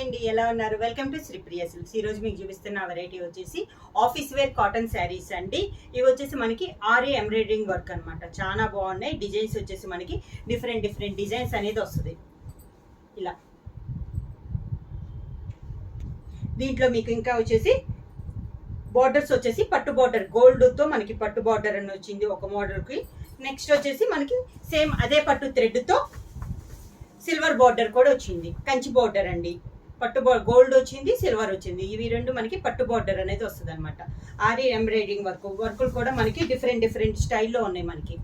అండి, ఎలా ఉన్నారు? Welcome to Sripriya silks. ఈ రోజు మీకు చూపిస్తున్న వెరైటీ వచ్చేసి ఆఫీస్ వేర్ కాటన్ శారీస్ అండి. ఇవి వచ్చేసి మనకి ఆరి ఎంబ్రాయిడరింగ్ వర్క్ అనమాట. చాలా బాగున్నాయి. డిజైన్స్ వచ్చేసి మనకి డిఫరెంట్ డిజైన్స్ అనేది వస్తుంది. ఇలా దీంట్లో మీకు ఇంకా వచ్చేసి బార్డర్స్ వచ్చేసి పట్టు బార్డర్ గోల్డ్తో మనకి పట్టు బార్డర్ అని వచ్చింది ఒక మోడల్కి. నెక్స్ట్ వచ్చేసి మనకి సేమ్ అదే పట్టు థ్రెడ్తో సిల్వర్ బార్డర్ కూడా వచ్చింది. కంచి బార్డర్ అండి. పట్టు గోల్డ్ వచ్చింది, సిల్వర్ వచ్చింది. ఇవి రెండు మనకి పట్టు బార్డర్ అనేది వస్తుంది అనమాట. ఆరి ఎంబ్రాయిడరింగ్ వర్కులు కూడా మనకి డిఫరెంట్ స్టైల్లో ఉన్నాయి. మనకి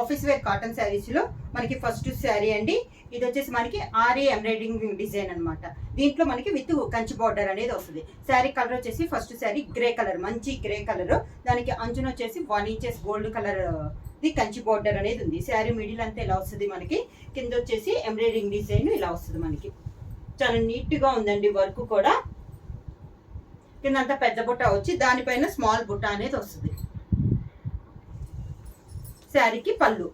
ఆఫీస్ వేర్ కాటన్ శారీస్ లో మనకి ఫస్ట్ శారీ అండి. ఇది వచ్చేసి మనకి ఆరి ఎంబ్రాయిడరింగ్ డిజైన్ అనమాట. దీంట్లో మనకి విత్ కంచి బార్డర్ అనేది వస్తుంది. శారీ కలర్ వచ్చేసి ఫస్ట్ శారీ గ్రే కలర్, మంచి గ్రే కలర్. దానికి అంచున వచ్చేసి 1 inches gold colour the Kanchi border అనేది ఉంది. శారీ మిడిల్ అంతా ఇలా వస్తుంది. మనకి కింద వచ్చేసి ఎంబ్రాయిడరింగ్ డిజైన్ ఇలా వస్తుంది. మనకి చాలా నీట్ గా ఉందండి. వర్క్ కూడా కింద అంతా పెద్ద బుట్ట వచ్చి దానిపైన స్మాల్ బుట్ట అనేది వస్తుంది. శారీకి పళ్ళు,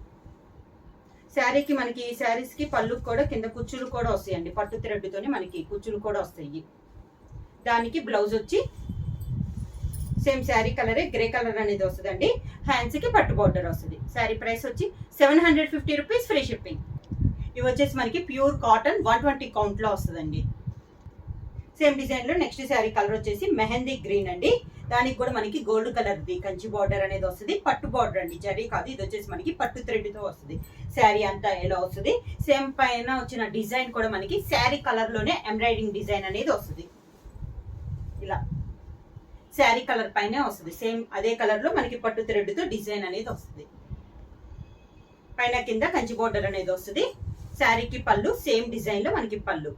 శారీకి మనకి శారీస్ కి పళ్ళు కూడా కింద కుచ్చులు కూడా వస్తాయండి. పట్టు థ్రెడ్తోనే మనకి కుచ్చులు కూడా వస్తాయి. దానికి బ్లౌజ్ వచ్చి సేమ్ శారీ కలరే గ్రే కలర్ అనేది వస్తుందండి. హ్యాండ్స్ కి పట్టు బార్డర్ వస్తుంది. శారీ ప్రైస్ వచ్చి 750 రూపీస్, ఫ్రీ షిప్పింగ్. ఇవి వచ్చేసి మనకి ప్యూర్ కాటన్ 120 కౌంట్ లో వస్తుందండి. సేమ్ డిజైన్ లో నెక్స్ట్ శారీ కలర్ వచ్చేసి మెహందీ గ్రీన్ అండి. దానికి కూడా మనకి gold colour the Kanchi border అనేది వస్తుంది. పట్టు బార్డర్ అండి, జరీ కాదు. ఇది వచ్చేసి మనకి పట్టు థ్రెడ్ తో వస్తుంది. శారీ అంతా ఎలా వస్తుంది. సేమ్ పైన వచ్చిన డిజైన్ కూడా మనకి శారీ కలర్ లోనే ఎంబ్రాయిడరింగ్ డిజైన్ అనేది వస్తుంది. ఇలా శారీ కలర్ పైనే వస్తుంది. సేమ్ అదే కలర్ లో మనకి పట్టు థ్రెడ్ తో డిజైన్ అనేది వస్తుంది. పైన కింద కంచి బార్డర్ అనేది వస్తుంది. శారీకి పళ్ళు సేమ్ డిజైన్ లో మనకి పళ్ళు.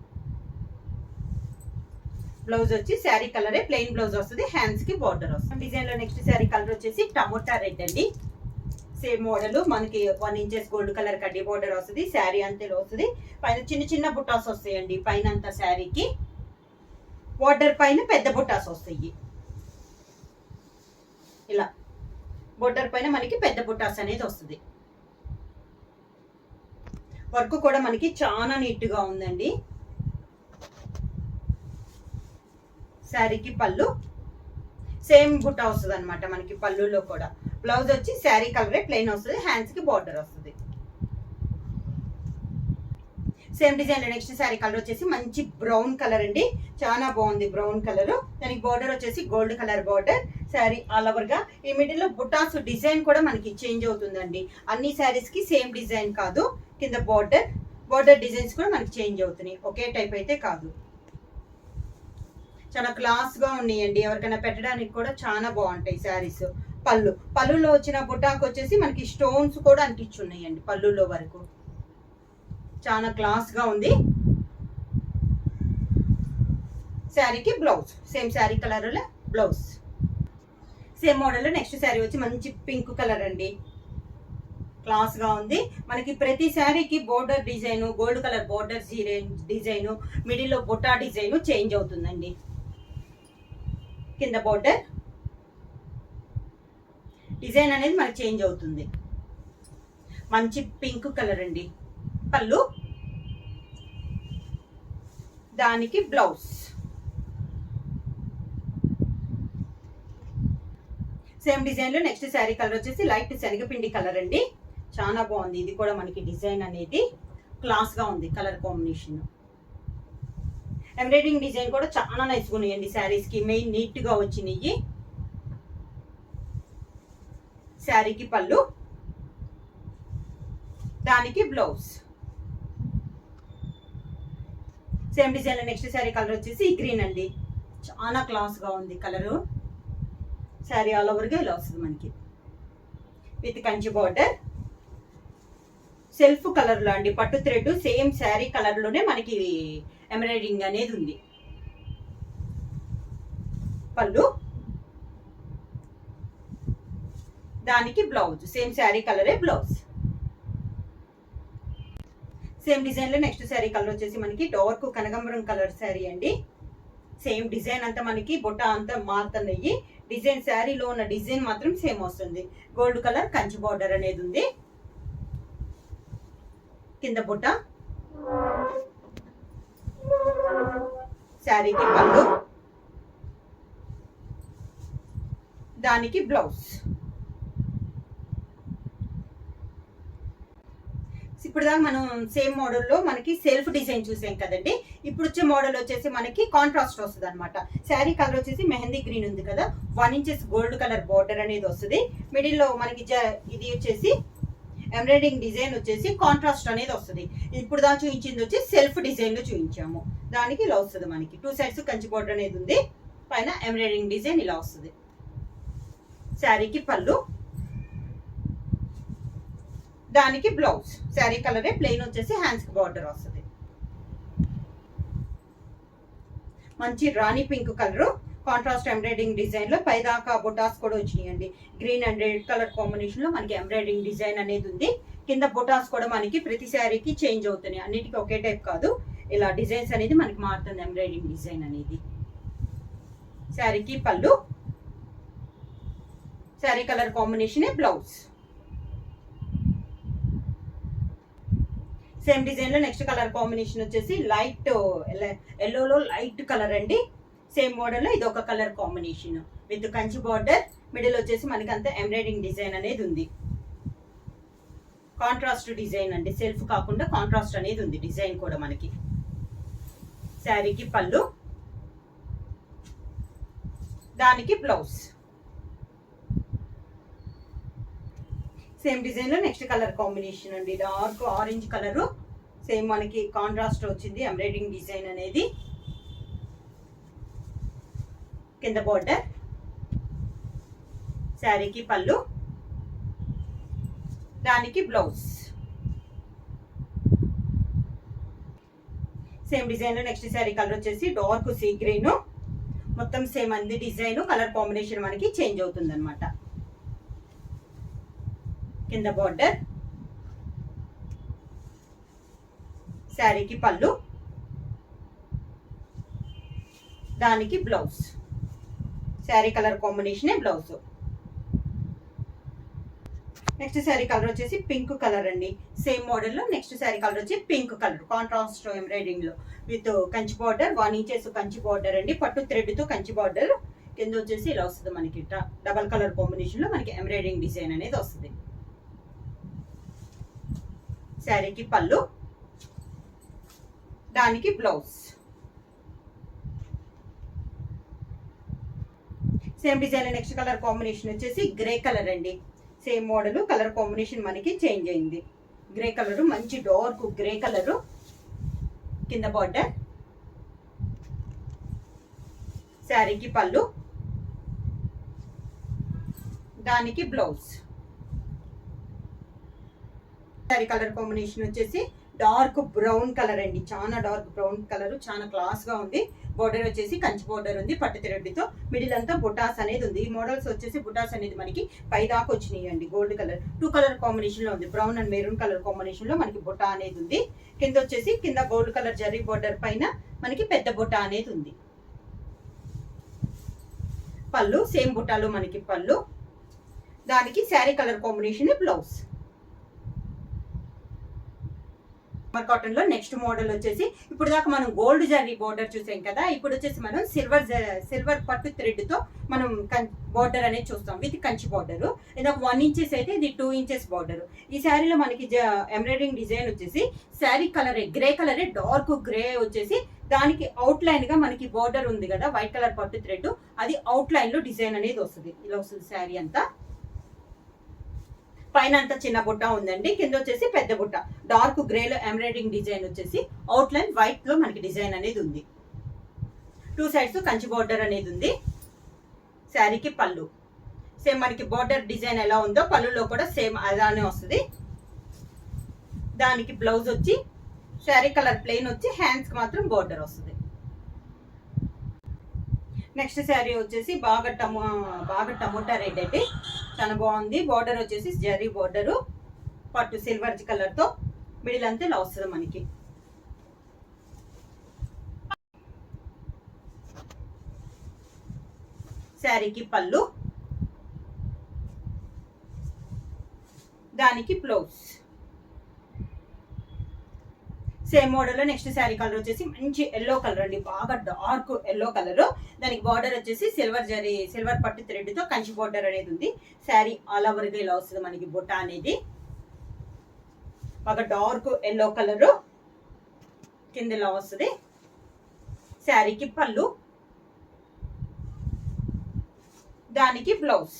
బ్లౌజ్ వచ్చి శారీ కలరే ప్లెయిన్ బ్లౌజ్ వస్తుంది. హ్యాండ్స్ కి బార్డర్ వస్తుంది. డిజైన్ లో నెక్స్ట్ శారీ కలర్ వచ్చేసి టమోటా రెడ్ అండి. సేమ్ మోడల్ మనకి 1 ఇంచెస్ గోల్డ్ కలర్ కడ్డీ బార్డర్ వస్తుంది. శారీ అంతేలో వస్తుంది. పైన చిన్న బుట్టాస్ వస్తాయండి. పైన అంతా శారీకి బార్డర్ పైన పెద్ద బుట్టాస్ వస్తాయి. ఇలా బార్డర్ పైన మనకి పెద్ద బుట్టాస్ అనేది వస్తుంది. వర్క్ కూడా మనకి చాలా నీట్ గా ఉందండి. శారీకి పళ్ళు సేమ్ బుట్ట వస్తుంది అనమాట. మనకి పళ్ళులో కూడా బ్లౌజ్ వచ్చి శారీ కలరే ప్లెయిన్ వస్తుంది. హ్యాండ్స్ కి బార్డర్ వస్తుంది. సేమ్ డిజైన్ లో నెక్స్ట్ శారీ కలర్ వచ్చేసి మంచి బ్రౌన్ కలర్ అండి. చాలా బాగుంది బ్రౌన్ కలర్. దానికి బార్డర్ వచ్చేసి gold colour border. Sari all over గా ఈ మిడిల్ లో బుటాస్ డిజైన్ కూడా మనకి చేంజ్ అవుతుందండి. అన్ని శారీస్ కి సేమ్ డిజైన్ కాదు. కింద బార్డర్ డిజైన్స్ కూడా మనకి చేంజ్ అవుతున్నాయి. ఒకే టైప్ అయితే కాదు. చాలా క్లాస్ గా ఉన్నాయండి. ఎవరికైనా పెట్టడానికి కూడా చాలా బాగుంటాయి శారీస్. పళ్ళులో వచ్చిన బుటాకు వచ్చేసి మనకి స్టోన్స్ కూడా అంటించున్నాయండి. పళ్ళులో వరకు చాలా క్లాస్ గా ఉంది. శారీకి బ్లౌజ్ సేమ్ శారీ కలర్ లో blouse. Same model next sari వచ్చి మంచి పింక్ కలర్ అండి. క్లాస్ గా ఉంది. మనకి ప్రతి శారీకి border design, gold colour border design, middle లో బుటా డిజైన్ చేంజ్ అవుతుందండి. కింద బోర్డర్ డిజైన్ అనేది మనకి చేంజ్ అవుతుంది. మంచి పింక్ కలర్ అండి. పళ్ళు, దానికి బ్లౌజ్. సేమ్ డిజైన్ లో నెక్స్ట్ శారీ కలర్ వచ్చేసి లైట్ శనగపిండి కలర్ అండి. చాలా బాగుంది. ఇది కూడా మనకి డిజైన్ అనేది క్లాస్ గా ఉంది. కలర్ కాంబినేషన్ ఎంబ్రాయిడరింగ్ డిజైన్ కూడా చాలా నైస్ గా ఉన్నాయండి. శారీస్ కి మెయిన్ నీట్ గా వచ్చినాయి. శారీకి పళ్ళు, దానికి బ్లౌజ్. సేమ్ డిజైన్ లో నెక్స్ట్ శారీ కలర్ వచ్చేసి గ్రీన్ అండి. చాలా క్లాస్ గా ఉంది కలరు. శారీ ఆల్ ఓవర్ గా ఇలా వస్తుంది మనకి with Kanchi border. Self colour లో అండి. పట్టు థ్రెడ్ సేమ్ శారీ కలర్ లోనే మనకి ఎంబ్రాయిడరింగ్ అనేది ఉంది. పళ్ళు, దానికి బ్లౌజ్ సేమ్ శారీ కలరే బ్లౌజ్. సేమ్ డిజైన్ లో నెక్స్ట్ శారీ కలర్ వచ్చేసి మనకి డార్క్ కనకాంబరం కలర్ శారీ అండి. సేమ్ డిజైన్ అంతా మనకి బుట్ట అంతా మారుతున్నాయి. డిజైన్ శారీలో ఉన్న డిజైన్ మాత్రం సేమ్ వస్తుంది. గోల్డ్ కలర్ కంచి బార్డర్ అనేది ఉంది. కింద బుట్ట, శారీకి పళ్ళు, దానికి బ్లౌజ్. ఇప్పుడు దాకా మనం సేమ్ మోడల్లో మనకి సెల్ఫ్ డిజైన్ చూసాం కదండి. ఇప్పుడు వచ్చే మోడల్ వచ్చేసి మనకి కాంట్రాస్ట్ వస్తుంది అనమాట. శారీ కలర్ వచ్చేసి మెహందీ గ్రీన్ ఉంది కదా, 1 ఇంచెస్ గోల్డ్ కలర్ బార్డర్ అనేది వస్తుంది. మిడిల్లో మనకి ఇది వచ్చేసి ఎంబ్రాయిడింగ్ డిజైన్ వచ్చేసి కాంట్రాస్ట్ అనేది వస్తుంది. ఇప్పుడు దాకా చూపించింది వచ్చి సెల్ఫ్ డిజైన్ లో చూపించాము. దానికి ఇలా వస్తుంది మనకి 2 సైడ్స్ కంచి బార్డర్ అనేది ఉంది. పైన ఎంబ్రాయిడింగ్ డిజైన్ ఇలా వస్తుంది. శారీకి పళ్ళు, దానికి బ్లౌజ్. శారీ కలరే ప్లెయిన్ వచ్చేసి హ్యాండ్స్ కి బార్డర్ వస్తుంది. మంచి రాణి pink colour contrast embroidering design లో పైదాకా బొటాస్ కూడా వచ్చినాయండి. Green and red colour combination లో మనకి ఎంబ్రాయిడింగ్ డిజైన్ అనేది ఉంది. కింద బొటాస్ కూడా మనకి ప్రతి శారీకి చేంజ్ అవుతున్నాయి, అన్నిటికీ ఒకే టైప్ కాదు. ఇలా డిజైన్స్ అనేది మనకి మారుతుంది ఎంబ్రాయిడింగ్ డిజైన్ అనేది. శారీకి పళ్ళు, sari colour combination blouse. Same design లో నెక్స్ట్ కలర్ కాంబినేషన్ వచ్చేసి లైట్ ఎల్లోలో లైట్ కలర్ అండి. సేమ్ మోడల్ లో ఇది ఒక colour combination with Kanchi border. Middle వచ్చేసి మనకి అంతా ఎంబ్రాయిడింగ్ డిజైన్ అనేది ఉంది. కాంట్రాస్ట్ డిజైన్ అండి, సెల్ఫ్ కాకుండా కాంట్రాస్ట్ అనేది ఉంది డిజైన్ కూడా మనకి. శారీకి పళ్ళు, దానికి బ్లౌజ్. సేమ్ డిజైన్ లో నెక్స్ట్ కలర్ కాంబినేషన్ అండి, డార్క్ ఆరెంజ్ కలర్. సేమ్ మనకి కాంట్రాస్ట్ వచ్చింది ఎంబ్రాయిడింగ్ డిజైన్ అనేది. కింద బార్డర్, శారీకి పళ్ళు, దానికి బ్లౌజ్. సేమ్ డిజైన్ లో నెక్స్ట్ శారీ కలర్ వచ్చేసి డార్క్ సీ గ్రీన్. మొత్తం సేమ్ అంది డిజైన్, కలర్ కాంబినేషన్ మనకి చేంజ్ అవుతుంది అనమాట. కింద బార్డర్, శారీకి పళ్ళు, దానికి blouse. Sari colour combination blouse. Next sari colour వచ్చేసి పింక్ కలర్ అండి. సేమ్ మోడల్ లో నెక్స్ట్ శారీ కలర్ వచ్చి పింక్ కలర్ కాంట్రాస్ట్ ఎంబ్రాయిడింగ్ లో with Kanchi border, 1 inches Kanchi border అండి. పట్టు థ్రెడ్ తో కంచి బార్డర్. కింద వచ్చేసి ఇలా వస్తుంది మనకి డబల్ కలర్ కాంబినేషన్ లో మనకి ఎంబ్రాయిడింగ్ డిజైన్ అనేది వస్తుంది. శారీకి పళ్ళు, దానికి blouse. Same design next colour combination వచ్చేసి గ్రే కలర్ అండి. సేమ్ మోడల్ కలర్ కాంబినేషన్ మనకి చేంజ్ అయింది. గ్రే కలర్, మంచి డార్క్ గ్రే కలర్. కింద బార్డర్, శారీకి పళ్ళు, దానికి బ్లౌజ్. శారీ కలర్ కాంబినేషన్ వచ్చేసి డార్క్ బ్రౌన్ కలర్ అండి. చాలా డార్క్ బ్రౌన్ కలర్, చాలా క్లాస్ గా ఉంది. బోర్డర్ వచ్చేసి కంచి బోర్డర్ ఉంది పట్టు థ్రెడ్తో. మిడిల్ అంతా బుటాస్ అనేది ఉంది. ఈ మోడల్స్ వచ్చేసి బుటాస్ అనేది మనకి పైదాకా వచ్చినాయి అండి. గోల్డ్ కలర్ 2 కలర్ కాంబినేషన్ లో ఉంది. Brown and maroon colour combination లో మనకి బుటా అనేది ఉంది. కింద వచ్చేసి కింద గోల్డ్ కలర్ జరీ బోర్డర్ పైన మనకి పెద్ద బుటా అనేది ఉంది. పళ్ళు సేమ్ బుటాలో మనకి పళ్ళు, దానికి sari colour combination blouse. Cotton లో నెక్స్ట్ మోడల్ వచ్చేసి ఇప్పుడు దాకా మనం గోల్డ్ జరీ బోర్డర్ చూసాం కదా. ఇప్పుడు వచ్చేసి మనం సిల్వర్ పట్టు థ్రెడ్ తో మనం బోర్డర్ అనేది చూస్తాం విత్ కంచి బోర్డర్. ఇదొక 1 ఇంచెస్ అయితే ఇది 2 ఇంచెస్ బోర్డర్. ఈ శారీలో మనకి ఎంబ్రాయిడింగ్ డిజైన్ వచ్చేసి శారీ కలరే గ్రే కలరే, డార్క్ గ్రే వచ్చేసి దానికి అవుట్ లైన్ గా మనకి బోర్డర్ ఉంది కదా వైట్ కలర్ పట్టు థ్రెడ్, అది అవుట్ లైన్ లో డిజైన్ అనేది వస్తుంది. ఇలా వస్తుంది శారీ అంతా. పైన అంతా చిన్న బుట్ట ఉందండి, కింద వచ్చేసి పెద్ద బుట్ట. డార్క్ గ్రే లో ఎంబ్రాయిడింగ్ డిజైన్ వచ్చేసి అవుట్ లైన్ వైట్ లో మనకి డిజైన్ అనేది ఉంది. 2 సైడ్స్ కంచి బోర్డర్ అనేది ఉంది. శారీకి పళ్ళు సేమ్ మనకి బోర్డర్ డిజైన్ ఎలా ఉందో పళ్ళులో కూడా సేమ్ అలానే వస్తుంది. దానికి బ్లౌజ్ వచ్చి శారీ కలర్ ప్లెయిన్ వచ్చి హ్యాండ్స్ కి మాత్రం బోర్డర్ వస్తుంది. నెక్స్ట్ శారీ వచ్చేసి బాగా టమోటా రెడ్ అంటే చాలా బాగుంది. బోర్డర్ వచ్చేసి జరీ బోర్డర్ పట్టు సిల్వర్ కలర్ తో మిడిల్ అంతా ఇలా వస్తుంది మనకి. శారీకి పళ్ళు, దానికి బ్లౌజ్. సేమ్ మోడల్ లో నెక్స్ట్ శారీ కలర్ వచ్చేసి మంచి ఎల్లో కలర్ అండి, బాగా డార్క్ ఎల్లో కలర్. దానికి బార్డర్ వచ్చేసి సిల్వర్ పట్టు థ్రెడ్ తో కంచి బార్డర్ అనేది ఉంది. శారీ ఆల్ ఓవర్ గా ఇలా వస్తుంది మనకి బుట్ట అనేది, బాగా డార్క్ ఎల్లో కలర్ కింద ఇలా వస్తుంది. శారీకి పళ్ళు, దానికి బ్లౌజ్.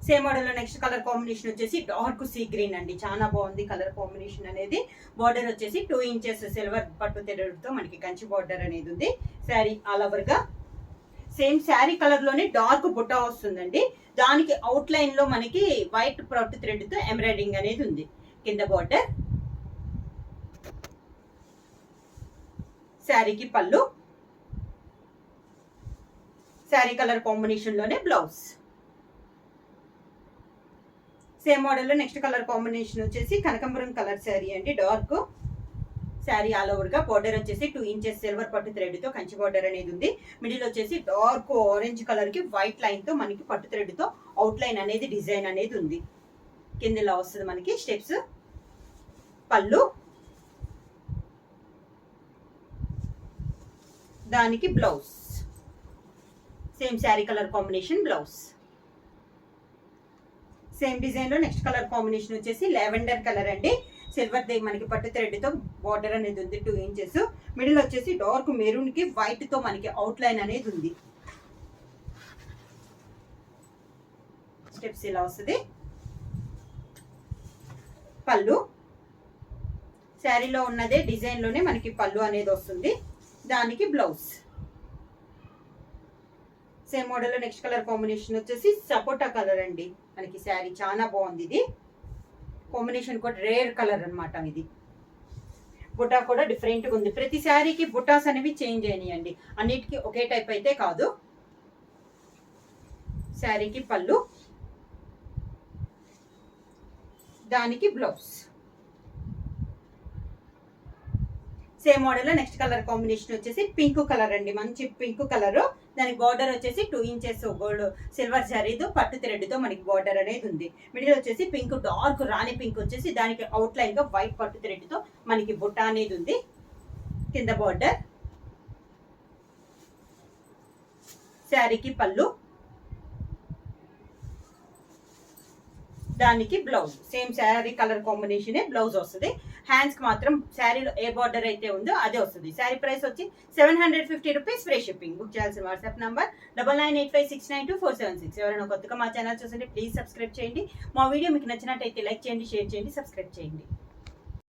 సేమ్ మోడల్ లో నెక్స్ట్ కలర్ కాంబినేషన్ వచ్చేసి డార్క్ సీ గ్రీన్ అండి, చాలా బాగుంది కలర్ కాంబినేషన్ అనేది. బార్డర్ వచ్చేసి 2 ఇంచెస్ సిల్వర్ పట్టు తెరతో మనకి కంచి బార్డర్ అనేది ఉంది. శారీ ఆల్ ఓవర్ గా సేమ్ శారీ కలర్ లోనే డార్క్ బుట్ట వస్తుందండి. దానికి అవుట్ లైన్ లో మనకి వైట్ పట్టు థ్రెడ్ తో ఎంబ్రాయిడింగ్ అనేది ఉంది. కింద బార్డర్, శారీకి పళ్ళు, శారీ కలర్ కాంబినేషన్ లోనే బ్లౌజ్. సేమ్ మోడల్ లో నెక్స్ట్ కలర్ కాంబినేషన్ వచ్చేసి కనకాంబరం కలర్ శారీ అండి, డార్క్. శారీ ఆల్ ఓవర్ గా బార్డర్ వచ్చేసి 2 ఇంచెస్ సిల్వర్ పట్టు థ్రెడ్ తో కంచి బార్డర్ అనేది ఉంది. మిడిల్ వచ్చేసి డార్క్ ఆరెంజ్ కలర్ కి వైట్ లైన్ తో మనకి పట్టు థ్రెడ్ తో అవుట్ లైన్ అనేది డిజైన్ అనేది ఉంది. కింద ఇలా వస్తుంది మనకి స్టెప్స్. పళ్ళు, దానికి blouse. Same sari colour combination blouse. Same design లో నెక్స్ట్ కలర్ కాంబినేషన్ వచ్చేసి లావెండర్ కలర్ అండి, సిల్వర్ దే మనకి పట్టు థ్రెడ్ తో బార్డర్ అనేది ఉంది 2 ఇంచెస్. మిడిల్ వచ్చేసి డార్క్ మెరూన్ కి వైట్ తో మనకి అవుట్ లైన్ అనేది ఉంది. స్టెప్స్ ఇలా వస్తుంది. పళ్ళు, శారీలో ఉన్నదే డిజైన్ లోనే మనకి పళ్ళు అనేది వస్తుంది. దానికి బ్లౌజ్. సేమ్ మోడల్ లో నెక్స్ట్ కలర్ కాంబినేషన్ వచ్చేసి సపోటా కలర్ అండి, మనకి శారీ చాలా బాగుంది. ఇది కాంబినేషన్ కూడా రేర్ కలర్ అన్నమాట. ఇది బుట్టా కూడా డిఫరెంట్ గా ఉంది. ప్రతి శారీకి బుట్టాస్ అనేవి చేంజ్ అయినాయండి, అన్నిటికీ ఒకే టైప్ అయితే కాదు. శారీకి పళ్ళు, దానికి బ్లౌజ్. సేమ్ మోడల్ లో నెక్స్ట్ కలర్ కాంబినేషన్ వచ్చేసి పింక్ కలర్ అండి, మంచి పింక్ కలర్. దానికి బార్డర్ వచ్చేసి 2 ఇంచెస్ గోల్డ్ సిల్వర్ జరీతో పట్టు థ్రెడ్ తో మనకి బార్డర్ అనేది ఉంది. మిడిల్ వచ్చేసి పింక్ డార్క్ రాణి పింక్ వచ్చేసి దానికి అవుట్ లైన్ గా వైట్ పట్టు థ్రెడ్ తో మనకి బుట్ట అనేది ఉంది. కింద బార్డర్, శారీకి పళ్ళు, దానికి blouse. Same sari colour combination blouse వస్తుంది. హ్యాండ్స్ కి మాత్రం శారీలో ఏ బార్డర్ అయితే ఉందో అదే వస్తుంది. శారీ ప్రైస్ వచ్చి 750 రూపీస్, ఫ్రీ షిప్పింగ్. బుక్ చేయాల్సిన వాట్సాప్ నంబర్ 9985692476. ఎవరైనా కొత్తగా మా ఛానల్ చూసండి ప్లీజ్ సబ్స్క్రైబ్ చేయండి. మా వీడియో మీకు నచ్చినట్టయితే లైక్ చేయండి, షేర్ చేయండి, సబ్స్క్రైబ్ చేయండి.